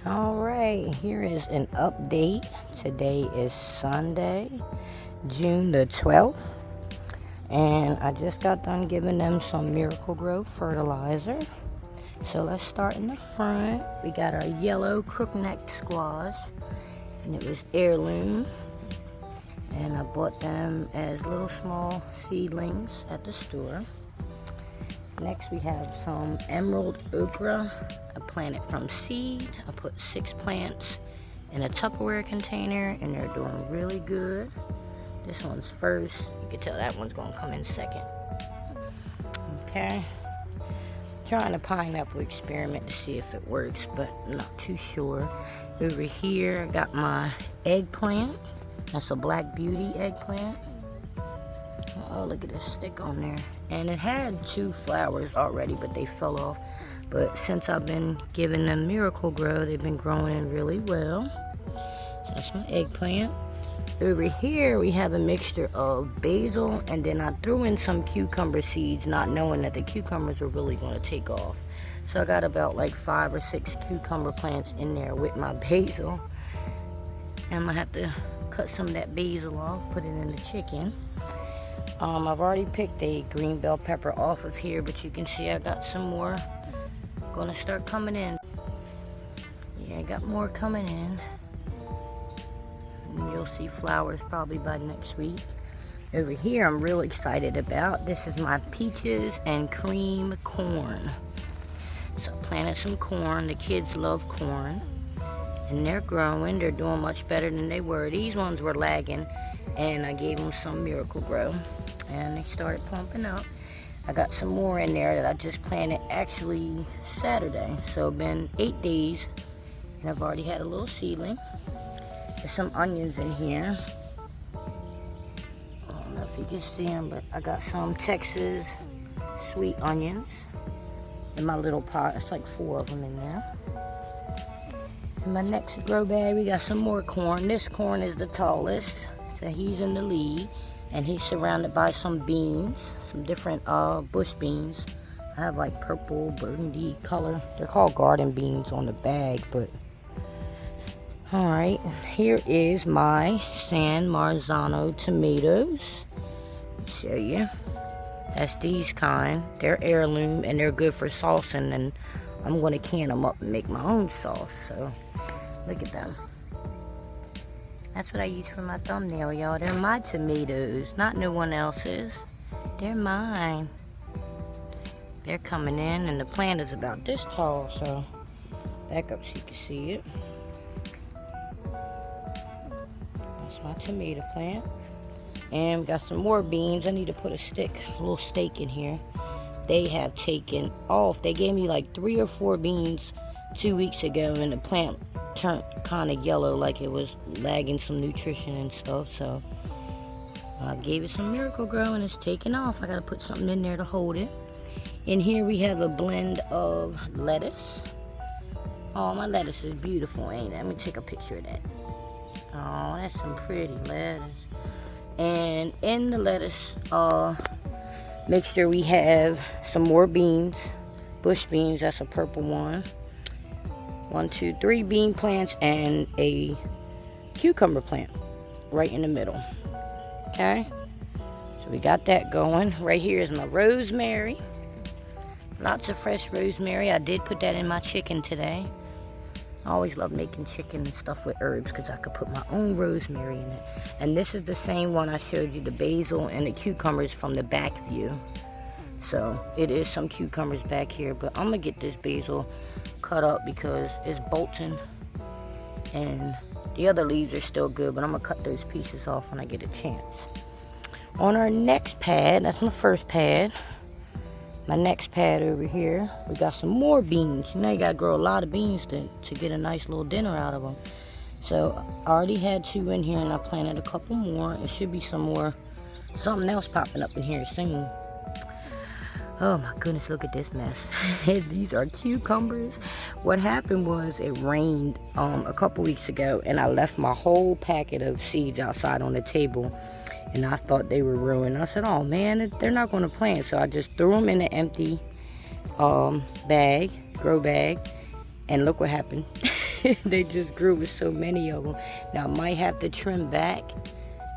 Alright, here is an update. Today is Sunday, June the 12th. And I just got done giving them some Miracle-Gro fertilizer. So let's start in the front. We got our yellow crookneck squash. And it was heirloom. And I bought them as little small seedlings at the store. Next we have some emerald okra. I planted from seed. I put 6 plants in a Tupperware container and they're doing really good. This one's first. You can tell that one's gonna come in second. Okay. Trying a pineapple experiment to see if it works, but not too sure. Over here I got my eggplant. That's a Black Beauty eggplant. Oh, look at this stick on there. And it had 2 flowers already, but they fell off. But since I've been giving them Miracle-Gro, they've been growing really well. That's my eggplant. Over here, we have a mixture of basil, and then I threw in some cucumber seeds, not knowing that the cucumbers were really going to take off. So I got about like 5 or 6 cucumber plants in there with my basil. And I'm going to have to cut some of that basil off, put it in the chicken. I've already picked a green bell pepper off of here, but you can see I got some more gonna start coming in. Yeah, I got more coming in. And you'll see flowers probably by next week. Over here, I'm real excited about. This is my peaches and cream corn. So I planted some corn. The kids love corn. And they're growing. They're doing much better than they were. These ones were lagging. And I gave them some Miracle-Gro. And they started pumping up. I got some more in there that I just planted actually Saturday. So it's been 8 days. And I've already had a little seedling. There's some onions in here. I don't know if you can see them, but I got some Texas sweet onions in my little pot. It's like 4 of them in there. In my next grow bag, we got some more corn. This corn is the tallest. So he's in the lead, and he's surrounded by some beans, some different bush beans. I have like purple, burgundy color. They're called garden beans on the bag, but all right. Here is my San Marzano tomatoes. I'll show you. That's these kind. They're heirloom and they're good for saucing, and I'm going to can them up and make my own sauce. So look at them. That's what I use for my thumbnail, y'all. They're my tomatoes, not no one else's. They're mine. They're coming in, and the plant is about this tall, so back up so you can see it. That's my tomato plant. And we got some more beans. I need to put a little stake in here. They have taken off. They gave me like 3 or 4 beans 2 weeks ago, and the plant turned kind of yellow, like it was lagging some nutrition and stuff. So I gave it some Miracle-Gro and it's taken off. I gotta put something in there to hold it. In here we have a blend of lettuce. Oh, my lettuce is beautiful, ain't it? Let me take a picture of that. Oh, that's some pretty lettuce. And in the lettuce mixture we have some more beans, bush beans. That's a purple one. 1, 2, 3 bean plants and a cucumber plant right in the middle. Okay, so we got that going. Right here is my rosemary. Lots of fresh rosemary. I did put that in my chicken today. I always love making chicken and stuff with herbs because I could put my own rosemary in it. And this is the same one I showed you, the basil and the cucumbers from the back view. So it is some cucumbers back here, but I'm gonna get this basil cut up because it's bolting, and the other leaves are still good, but I'm gonna cut those pieces off when I get a chance. On our next pad, that's my first pad. My next pad over here, we got some more beans. You know, you gotta grow a lot of beans to get a nice little dinner out of them. So I already had 2 in here, and I planted a couple more. It should be something else popping up in here soon. Oh my goodness, look at this mess. These are cucumbers. What happened was it rained a couple weeks ago, and I left my whole packet of seeds outside on the table, and I thought they were ruined. I said, oh man, they're not going to plant. So I just threw them in an empty grow bag, and look what happened. They just grew with so many of them. Now I might have to trim back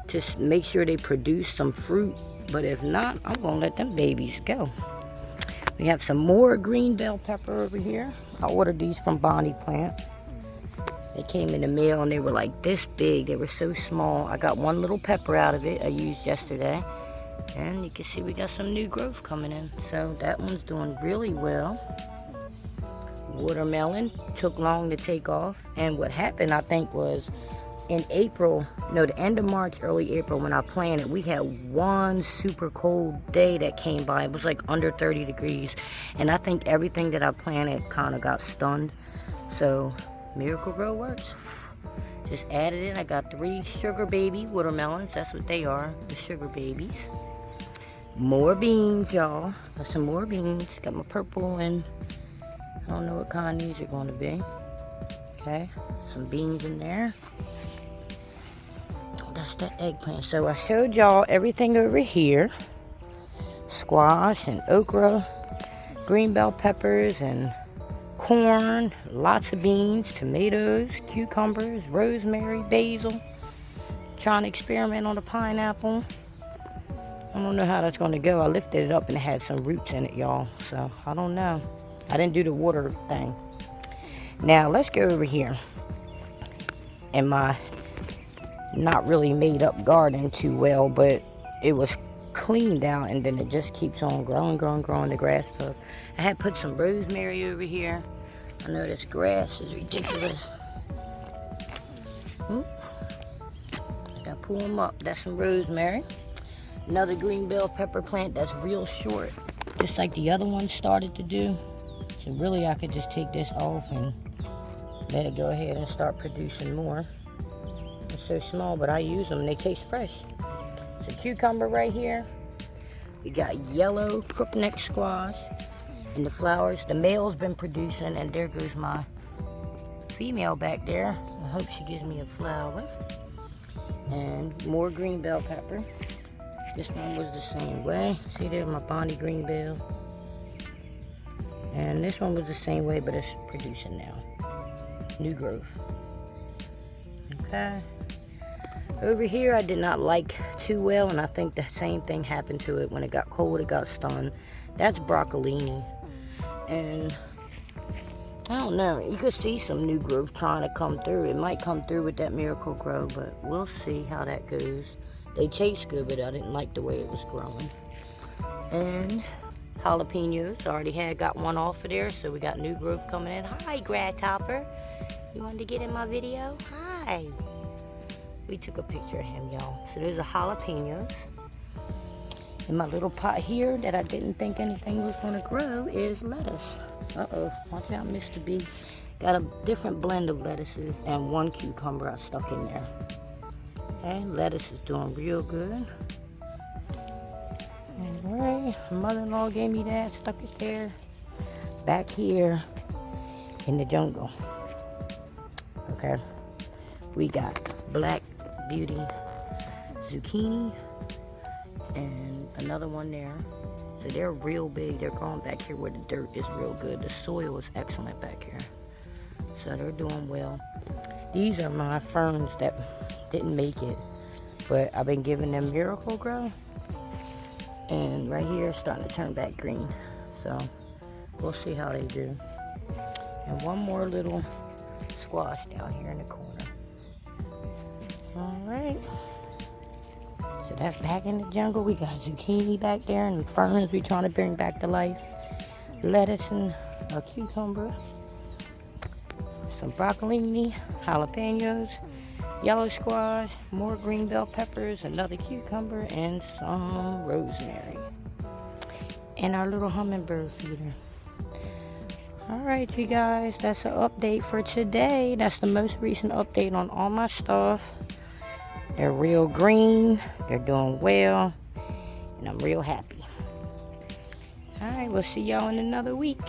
to make sure they produce some fruit, but if not, I'm gonna let them babies go. We have some more green bell pepper over here. I ordered these from Bonnie Plant. They came in the mail and they were like this big. They were so small. I got one little pepper out of it I used yesterday. And you can see we got some new growth coming in. So that one's doing really well. Watermelon took long to take off. And what happened, I think, was in April, no, the end of March, early April, when I planted, we had one super cold day that came by. It was like under 30 degrees. And I think everything that I planted kind of got stunned. So Miracle Grow works. Just added it. I got 3 sugar baby watermelons. That's what they are, the sugar babies. More beans, y'all. Got some more beans. Got my purple and I don't know what kind these are going to be. Okay, some beans in there. That's the eggplant. So I showed y'all everything over here. Squash and okra, green bell peppers and corn, lots of beans, tomatoes, cucumbers, rosemary, basil. Trying to experiment on the pineapple. I don't know how that's going to go. I lifted it up and it had some roots in it, y'all. So I don't know. I didn't do the water thing. Now let's go over here in my not really made up garden too well, but it was cleaned out and then it just keeps on growing, the grass puff. I had put some rosemary over here. I know this grass is ridiculous. Oop. I gotta pull them up. That's some rosemary. Another green bell pepper plant that's real short, just like the other one started to do. So really I could just take this off and let it go ahead and start producing more. It's so small, but I use them. They taste fresh. It's a cucumber right here. We got yellow crookneck squash and the flowers. The male's been producing, and there goes my female back there. I hope she gives me a flower. And more green bell pepper. This one was the same way. See, there's my Bonnie green bell. And this one was the same way, but it's producing now. New growth. Okay. Over here, I did not like too well, and I think the same thing happened to it. When it got cold, it got stunned. That's broccolini. And I don't know. You could see some new growth trying to come through. It might come through with that Miracle Grow, but we'll see how that goes. They taste good, but I didn't like the way it was growing. And jalapenos. Already got one off of there, so we got new growth coming in. Hi, Grasshopper. You wanted to get in my video? Hi. We took a picture of him, y'all. So there's a jalapenos. In my little pot here that I didn't think anything was going to grow is lettuce. Uh-oh. Watch out, Mr. B. Got a different blend of lettuces and one cucumber I stuck in there. Okay, lettuce is doing real good. Alright, mother-in-law gave me that, stuck it there. Back here in the jungle. Okay, we got black beauty zucchini and another one there. So they're real big. They're growing back here where the dirt is real good. The soil is excellent back here. So they're doing well. These are my ferns that didn't make it, but I've been giving them Miracle Grow. And right here it's starting to turn back green. So we'll see how they do. And one more little squash down here in the corner. Alright. So that's back in the jungle. We got zucchini back there and ferns we're trying to bring back to life. Lettuce and a cucumber. Some broccolini, jalapenos, yellow squash, more green bell peppers, another cucumber, and some rosemary. And our little hummingbird feeder. Alright, you guys, that's an update for today. That's the most recent update on all my stuff. They're real green, they're doing well, and I'm real happy. Alright, we'll see y'all in another week.